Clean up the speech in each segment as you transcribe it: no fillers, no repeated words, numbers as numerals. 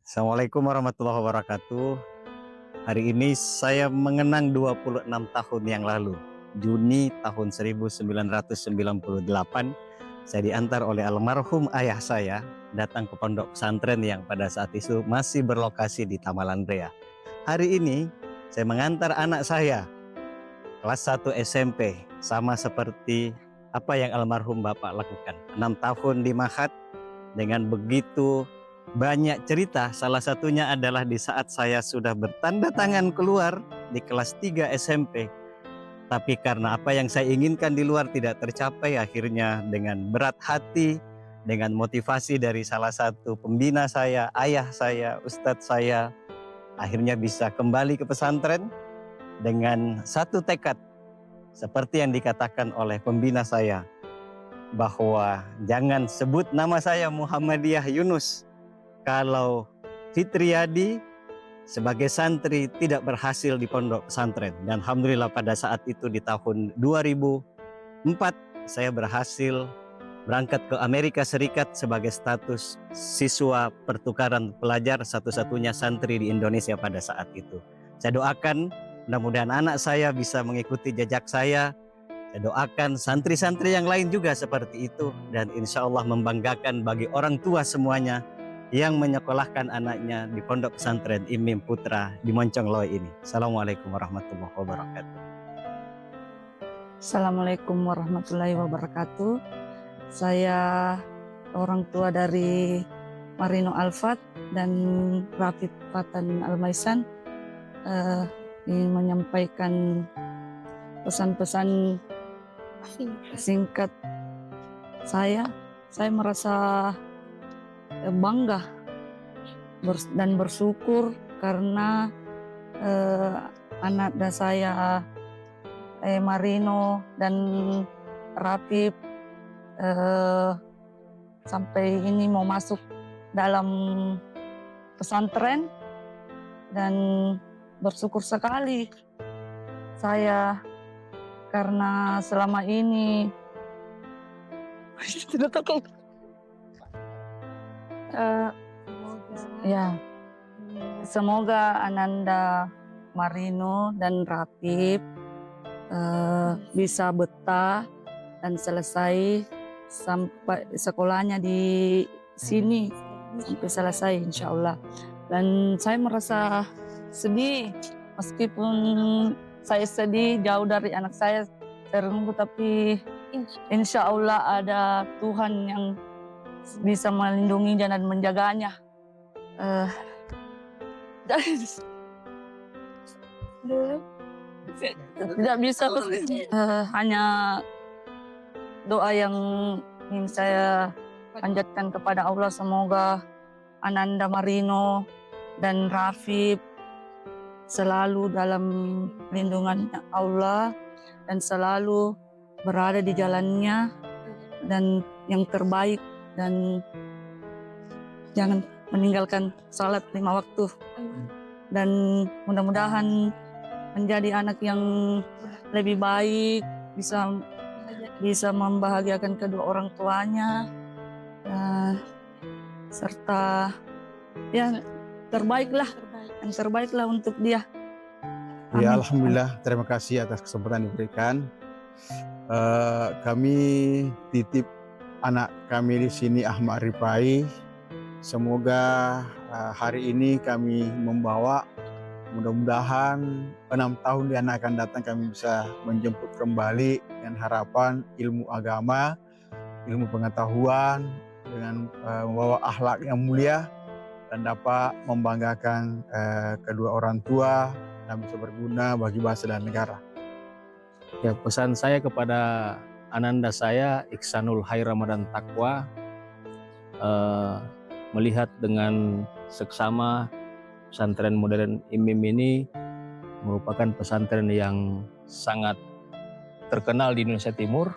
Assalamualaikum warahmatullahi wabarakatuh. Hari ini saya mengenang 26 tahun yang lalu. Juni tahun 1998, saya diantar oleh almarhum ayah saya datang ke pondok pesantren yang pada saat itu masih berlokasi di Tamalan Rea. Hari ini saya mengantar anak saya kelas 1 SMP, sama seperti apa yang almarhum bapak lakukan. 6 tahun di Mahat dengan begitu banyak cerita. Salah satunya adalah di saat saya sudah bertanda tangan keluar di kelas 3 SMP. Tapi karena apa yang saya inginkan di luar tidak tercapai, akhirnya dengan berat hati, dengan motivasi dari salah satu pembina saya, ayah saya, ustadz saya, akhirnya bisa kembali ke pesantren dengan satu tekad. Seperti yang dikatakan oleh pembina saya, bahwa jangan sebut nama saya Muhammadiyah Yunus kalau Fitriadi sebagai santri tidak berhasil di pondok pesantren. Dan alhamdulillah pada saat itu di tahun 2004 saya berhasil berangkat ke Amerika Serikat sebagai status siswa pertukaran pelajar, satu-satunya santri di Indonesia pada saat itu. Saya doakan mudah-mudahan anak saya bisa mengikuti jejak saya. Saya doakan santri-santri yang lain juga seperti itu, dan insya Allah membanggakan bagi orang tua semuanya yang menyekolahkan anaknya di pondok pesantren Imim Putra di Moncongloe ini. Assalamualaikum warahmatullahi wabarakatuh. Assalamualaikum warahmatullahi wabarakatuh. Saya orang tua dari Marino Alfat dan Rafid Fatan Almaisan ingin menyampaikan pesan-pesan singkat saya. Saya merasa bangga dan bersyukur karena anak saya Marino dan Rafid sampai ini mau masuk dalam pesantren, dan bersyukur sekali saya karena selama ini semoga Ananda Marino dan Rafid bisa betah dan selesai sampai sekolahnya di sini sampai selesai insya Allah. Dan saya merasa sedih meskipun saya sedih jauh dari anak saya renungku, tapi insya Allah ada Tuhan yang bisa melindungi dan menjaganya. Tidak bisa hanya doa yang ingin saya panjatkan kepada Allah, semoga Ananda Marino dan Rafid selalu dalam lindungan Allah dan selalu berada di jalannya dan yang terbaik, dan jangan meninggalkan salat 5 waktu, dan mudah-mudahan menjadi anak yang lebih baik, bisa membahagiakan kedua orang tuanya, serta yang terbaiklah untuk dia. Amin. Ya, alhamdulillah, terima kasih atas kesempatan diberikan. Kami titip anak kami di sini, Ahmad Rifai. Semoga hari ini kami membawa, mudah-mudahan 6 tahun di anak akan datang kami bisa menjemput kembali dengan harapan ilmu agama, ilmu pengetahuan, dengan membawa akhlak yang mulia dan dapat membanggakan kedua orang tua dan bisa berguna bagi bangsa dan negara. Ya, pesan saya kepada ananda saya Iksanul Hai Ramadan Taqwa, melihat dengan seksama pesantren modern Imim ini merupakan pesantren yang sangat terkenal di Indonesia Timur.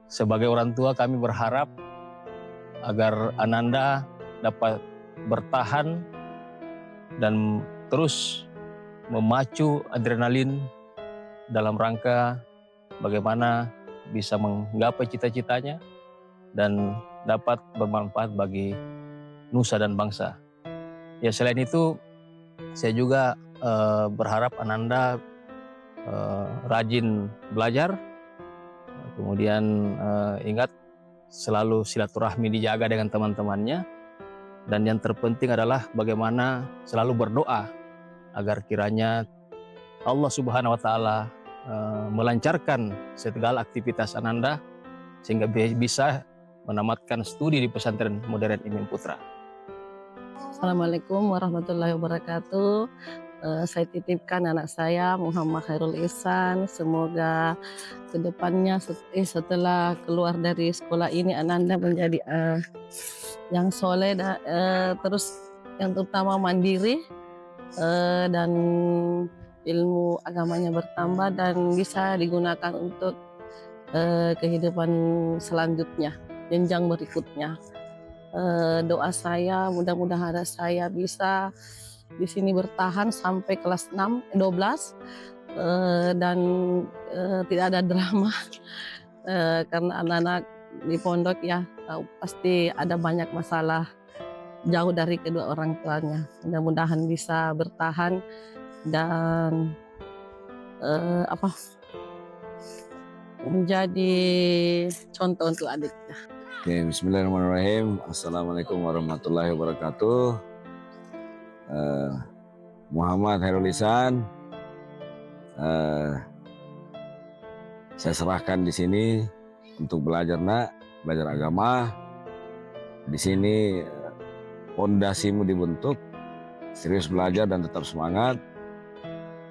Sebagai orang tua kami berharap agar Ananda dapat bertahan dan terus memacu adrenalin dalam rangka bagaimana bisa menggapai cita-citanya dan dapat bermanfaat bagi nusa dan bangsa. Ya selain itu saya juga berharap Ananda rajin belajar, kemudian ingat selalu silaturahmi dijaga dengan teman-temannya, dan yang terpenting adalah bagaimana selalu berdoa agar kiranya Allah Subhanahu wa Ta'ala melancarkan segala aktivitas Ananda sehingga bisa menamatkan studi di pesantren modern Imim Putra. Assalamualaikum warahmatullahi wabarakatuh. Saya titipkan anak saya Muhammad Khairul Ihsan. Semoga kedepannya setelah keluar dari sekolah ini Ananda menjadi yang soleh, terus yang terutama mandiri, dan ilmu agamanya bertambah dan bisa digunakan untuk kehidupan selanjutnya, jenjang berikutnya. Doa saya mudah-mudahan saya bisa di sini bertahan sampai kelas 12 dan tidak ada drama karena anak-anak di pondok ya tahu pasti ada banyak masalah jauh dari kedua orang tuanya. Mudah-mudahan bisa bertahan dan menjadi contoh untuk adiknya. Oke, bismillahirrahmanirrahim. Assalamualaikum warahmatullahi wabarakatuh. Muhammad Khairul Ihsan, saya serahkan di sini untuk belajar belajar agama. Di sini pondasimu dibentuk, serius belajar dan tetap semangat.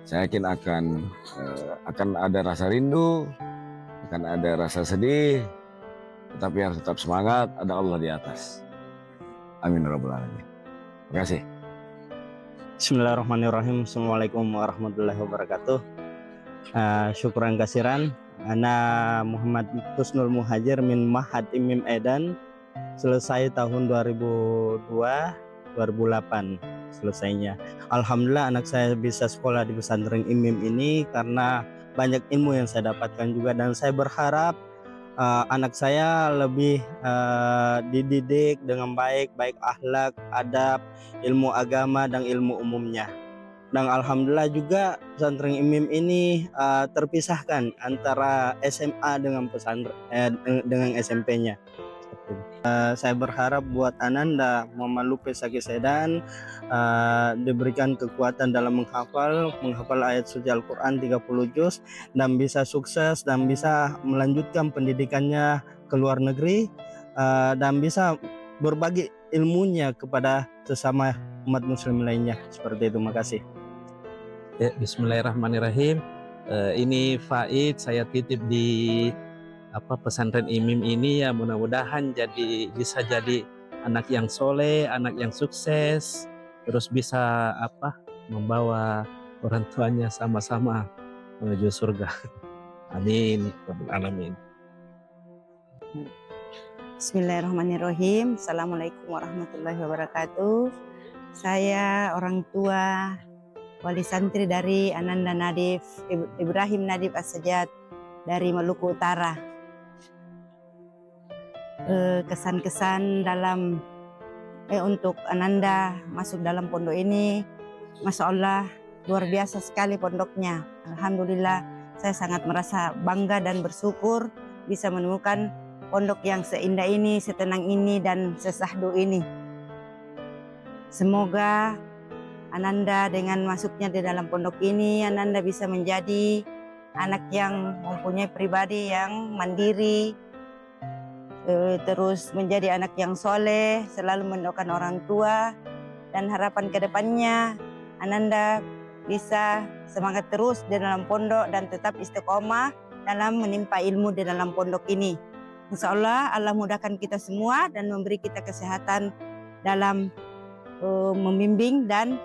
Saya yakin akan ada rasa rindu, akan ada rasa sedih, tetapi harus tetap semangat, ada Allah di atas. Amin ya rabbal alamin. Terima kasih. Bismillahirrahmanirrahim. Assalamualaikum warahmatullahi wabarakatuh. Syukran kasiran. Ana Muhammad Husnul Muhajir min Mahad Imim Edan. Selesai tahun 2008 selesainya. Alhamdulillah anak saya bisa sekolah di pesantren Imim ini karena banyak ilmu yang saya dapatkan juga, dan saya berharap anak saya lebih dididik dengan baik akhlak, adab, ilmu agama dan ilmu umumnya. Dan alhamdulillah juga pesantren Imim ini terpisahkan antara SMA dengan dengan SMP-nya. Saya berharap buat Ananda Muhammad Lupis Saki Sedan diberikan kekuatan dalam menghafal ayat suci Al-Quran 30 juz dan bisa sukses dan bisa melanjutkan pendidikannya ke luar negeri dan bisa berbagi ilmunya kepada sesama umat muslim lainnya. Seperti itu, makasih. Ya, bismillahirrahmanirrahim. Ini Faid, saya titip di pesantren Imim ini ya, mudah-mudahan bisa jadi anak yang soleh, anak yang sukses, terus bisa membawa orang tuanya sama-sama menuju surga. Amin. Alamin. Bismillahirrahmanirrahim. Assalamualaikum warahmatullahi wabarakatuh. Saya orang tua wali santri dari Ananda Nadif Ibrahim Nadif As-Sajjad dari Maluku Utara. Kesan-kesan dalam untuk Ananda masuk dalam pondok ini, Masya Allah luar biasa sekali pondoknya. Alhamdulillah saya sangat merasa bangga dan bersyukur bisa menemukan pondok yang seindah ini, setenang ini dan sesahdu ini. Semoga Ananda dengan masuknya di dalam pondok ini, Ananda bisa menjadi anak yang mempunyai pribadi yang mandiri, terus menjadi anak yang soleh, selalu mendoakan orang tua, dan harapan kedepannya Ananda bisa semangat terus di dalam pondok dan tetap istiqomah dalam menimpa ilmu di dalam pondok ini. Insya Allah Allah mudahkan kita semua dan memberi kita kesehatan dalam membimbing dan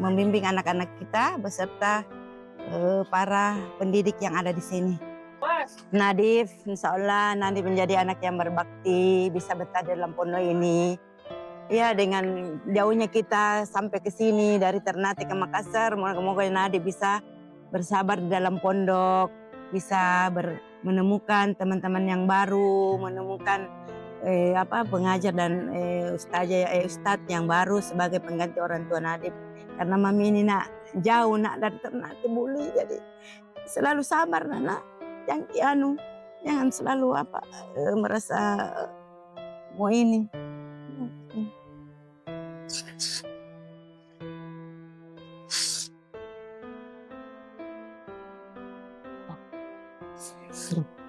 membimbing anak-anak kita beserta para pendidik yang ada di sini. Nadif, insya Allah nanti menjadi anak yang berbakti, bisa betah dalam pondok ini. Ya, dengan jauhnya kita sampai ke sini dari Ternate ke Makassar, moga-moga Nadif bisa bersabar di dalam pondok, bisa menemukan teman-teman yang baru, menemukan pengajar dan ustadz yang baru sebagai pengganti orang tua Nadib. Karena mami ini nak jauh nak dari Ternate Buli, jadi selalu sabar nak, jangan selalu merasa mau ini. Seru.